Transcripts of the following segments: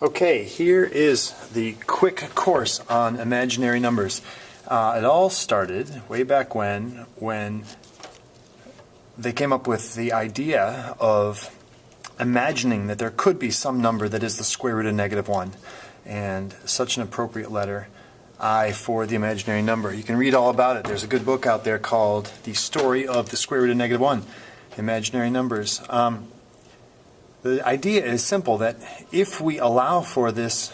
Okay, here is the quick course on imaginary numbers. It all started way back when they came up with the idea of imagining that there could be some number that is the square root of -1, and such an appropriate letter, I, for the imaginary number. You can read all about it. There's a good book out there called The Story of the Square Root of -1, Imaginary Numbers. The idea is simple, that if we allow for this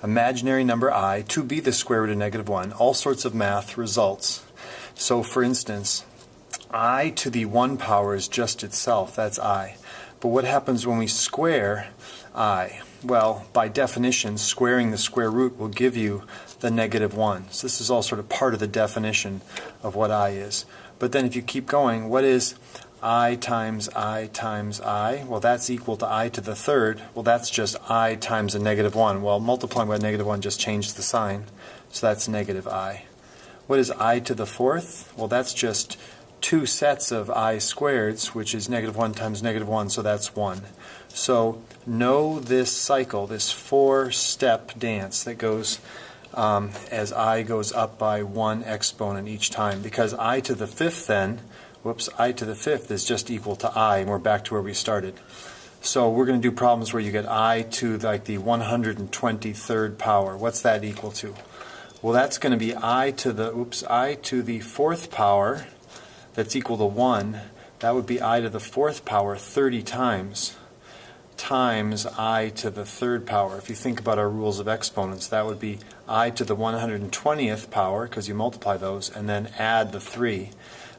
imaginary number I to be the square root of -1, all sorts of math results. So for instance, I to the 1 power is just itself, that's I. But what happens when we square I? Well, by definition, squaring the square root will give you the -1. So this is all sort of part of the definition of what I is. But then if you keep going, what is I times I times I? Well, that's equal to I to the 3rd. Well, that's just I times a -1. Well, multiplying by -1 just changed the sign, so that's -I. What is I to the 4th? Well, that's just 2 sets of I squareds, which is -1 times -1, so that's 1. So know this cycle, this 4-step dance that goes as I goes up by 1 exponent each time, because I to the 5th then, I to the 5th is just equal to I, and we're back to where we started. So we're going to do problems where you get I to like the 123rd power. What's that equal to? Well, that's going to be I to the 4th power. That's equal to 1. That would be I to the 4th power 30 times I to the 3rd power. If you think about our rules of exponents, that would be I to the 120th power, because you multiply those, and then add the 3.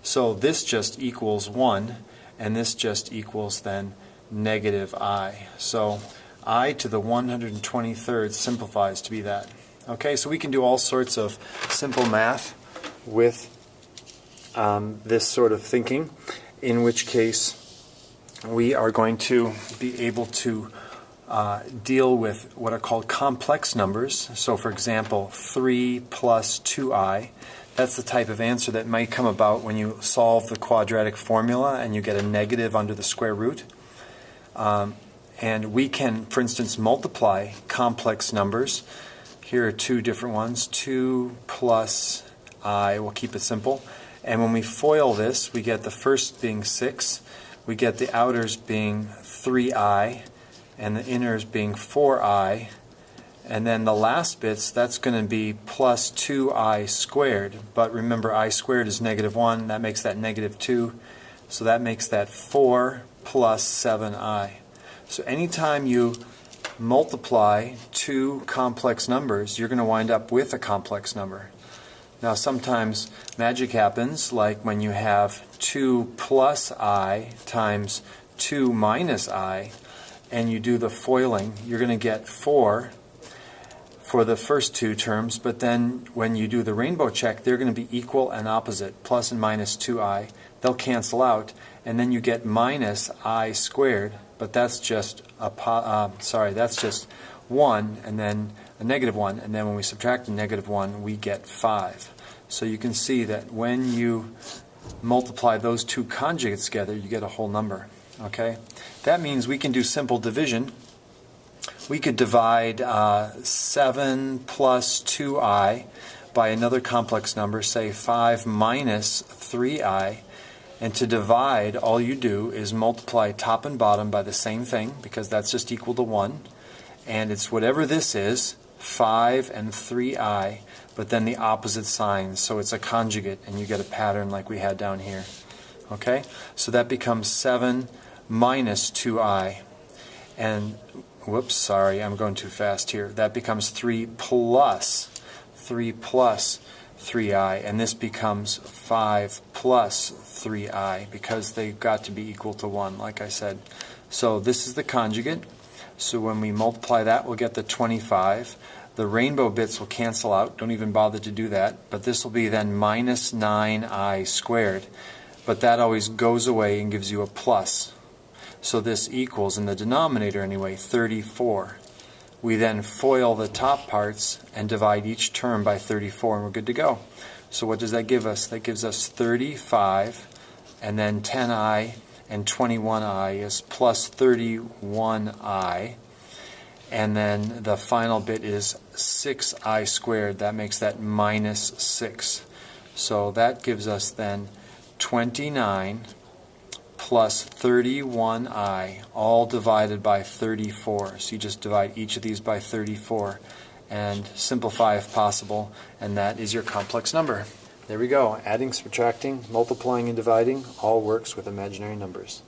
So this just equals 1, and this just equals then -I. So I to the 123rd simplifies to be that. Okay, so we can do all sorts of simple math with this sort of thinking, in which case we are going to be able to deal with what are called complex numbers. So for example, 3 plus 2i. That's the type of answer that might come about when you solve the quadratic formula and you get a negative under the square root. And we can, for instance, multiply complex numbers. Here are 2 different ones. 2 plus I, we'll keep it simple. And when we FOIL this, we get the first being 6. We get the outers being 3i, and the inners being 4i. And then the last bits, that's going to be plus 2i squared. But remember, I squared is -1. That makes that -2. So that makes that 4 plus 7i. So anytime you multiply 2 complex numbers, you're going to wind up with a complex number. Now sometimes magic happens, like when you have 2 plus I times 2 minus I, and you do the FOILing, you're going to get 4 for the first 2 terms, but then when you do the rainbow check, they're going to be equal and opposite, plus and minus 2i. They'll cancel out, and then you get minus I squared, but that's just that's just 1, and then a -1, and then when we subtract the -1, we get 5. So you can see that when you multiply those 2 conjugates together, you get a whole number. Okay, that means we can do simple division. We could divide 7 plus 2i by another complex number, say 5 minus 3i. And to divide, all you do is multiply top and bottom by the same thing, because that's just equal to 1. And it's whatever this is, 5 and 3i, but then the opposite signs. So it's a conjugate, and you get a pattern like we had down here. Okay? So that becomes 7 minus 2i. And whoops, sorry, I'm going too fast here. That becomes 3 plus 3i, and this becomes 5 plus 3i, because they've got to be equal to 1, like I said. So this is the conjugate. So when we multiply that, we'll get the 25. The rainbow bits will cancel out. Don't even bother to do that. But this will be then minus 9i squared. But that always goes away and gives you a plus. So this equals, in the denominator anyway, 34. We then FOIL the top parts and divide each term by 34, and we're good to go. So what does that give us? That gives us 35, and then 10i and 21i is plus 31i. and then the final bit is 6i squared. That makes that minus 6. So that gives us then 29 plus 31i, all divided by 34. So you just divide each of these by 34 and simplify if possible, and that is your complex number. There we go. Adding, subtracting, multiplying, and dividing all works with imaginary numbers.